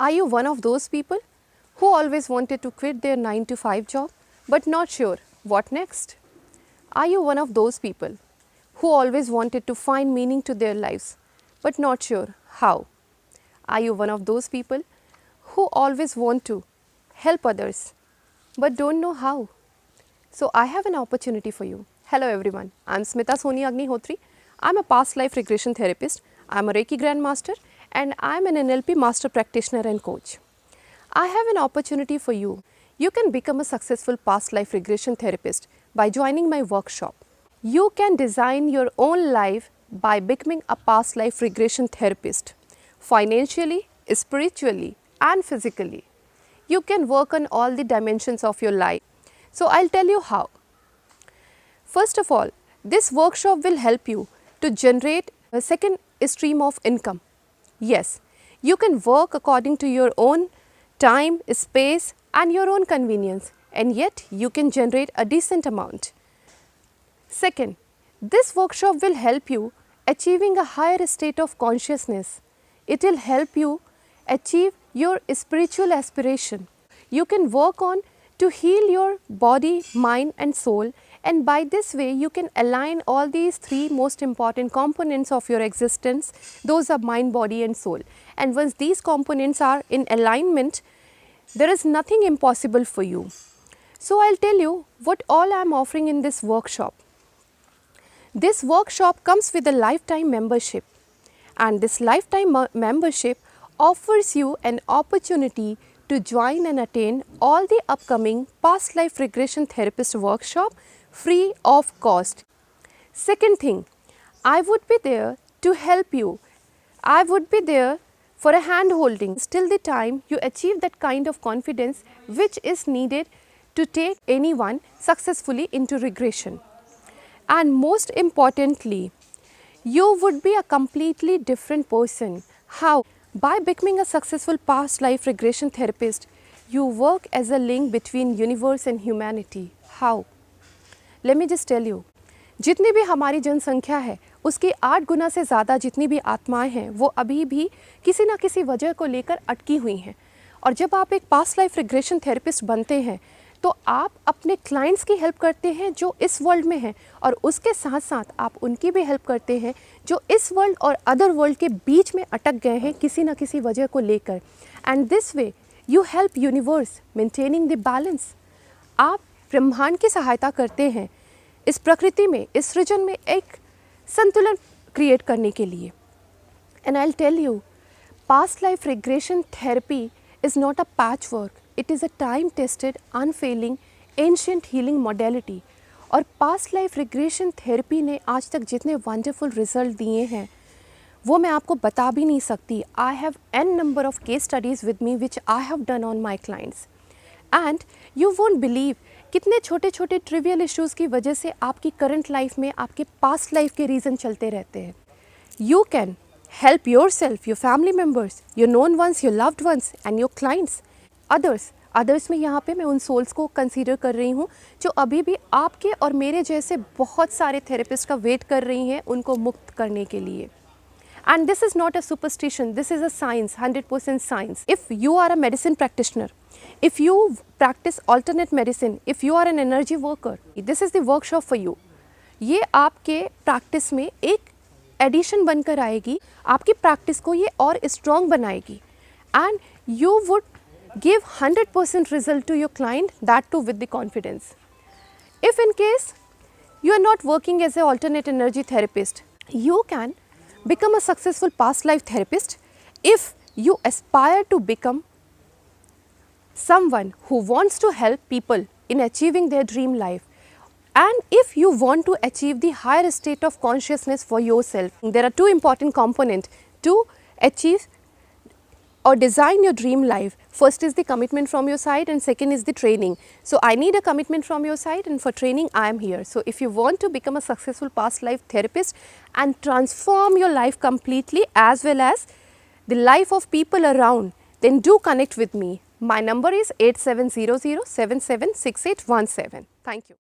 Are you one of those people who always wanted to quit their 9 to 5 job but not sure what next? Are you one of those people who always wanted to find meaning to their lives but not sure how? Are you one of those people who always want to help others but don't know how? So I have an opportunity for you. Hello everyone, I am Smita Soni Agnihotri. I am a past life regression therapist, I am a Reiki Grandmaster and I am an NLP Master Practitioner and Coach. I have an opportunity for you. You can become a successful past life regression therapist by joining my workshop. You can design your own life by becoming a past life regression therapist, financially, spiritually and physically. You can work on all the dimensions of your life. So I'll tell you how. First of all, this workshop will help you to generate a second stream of income. Yes, you can work according to your own time, space and your own convenience, and yet you can generate a decent amount. Second, this workshop will help you achieving a higher state of consciousness. It will help you achieve your spiritual aspiration. You can work on to heal your body, mind and soul, and by this way you can align all these three most important components of your existence. Those are mind, body and soul. And once these components are in alignment, there is nothing impossible for you. So I'll tell you what all I am offering in this workshop. This workshop comes with a lifetime membership, and this lifetime membership offers you an opportunity to join and attain all the upcoming past life regression therapist workshop free of cost. Second thing, I would be there to help you. I would be there for a hand holding till the time you achieve that kind of confidence which is needed to take anyone successfully into regression. And most importantly, you would be a completely different person. How? By becoming a successful past life regression therapist, you work as a link between universe and humanity. How? Let me just tell you, जितनी भी हमारी जनसंख्या है उसकी 8 गुना से ज़्यादा जितनी भी आत्माएं हैं वो अभी भी किसी न किसी वजह को लेकर अटकी हुई हैं। और जब आप एक पास्ट लाइफ रिग्रेशन थेरेपिस्ट बनते हैं तो आप अपने क्लाइंट्स की हेल्प करते हैं जो इस वर्ल्ड में हैं, और उसके साथ साथ आप उनकी भी हेल्प करते हैं जो इस वर्ल्ड और अदर वर्ल्ड के बीच में अटक गए हैं किसी न किसी वजह को लेकर। And this way you help universe maintaining the balance. आप ब्रह्मांड की सहायता करते हैं इस प्रकृति में, इस सृजन में एक संतुलन क्रिएट करने के लिए। And I will tell you, past life regression therapy is not a patchwork, it is a time tested, unfailing, ancient healing modality. और past life regression therapy ने आज तक जितने wonderful result दिए हैं वो मैं आपको बता भी नहीं सकती। I have n number of case studies with me which I have done on my clients, and you won't believe कितने छोटे छोटे trivial issues की वजह से आपकी current life में आपके past life के reason चलते रहते हैं। You can help yourself, your family members, your known ones, your loved ones and your clients, others में यहाँ पे मैं उन souls को consider कर रही हूँ जो अभी भी आपके और मेरे जैसे बहुत सारे थेरेपिस्ट का वेट कर रही हैं उनको मुक्त करने के लिए। And this is not a superstition, this is a science, 100% science. If you are a medicine practitioner, if you practice alternate medicine, if you are an energy worker, this is the workshop for you. ये आपके practice में एक addition बनकर आएगी, आपकी practice को ये और स्ट्रॉन्ग बनाएगी, and you would give 100% result to your client, that too with the confidence. If in case you are not working as an alternate energy therapist, you can become a successful past life therapist if you aspire to become someone who wants to help people in achieving their dream life, and if you want to achieve the higher state of consciousness for yourself. There are two important components to achieve or design your dream life. First is the commitment from your side and second is the training. So I need a commitment from your side, and for training I am here. So if you want to become a successful past life therapist and transform your life completely as well as the life of people around, then do connect with me. My number is 8700 776817. Thank you.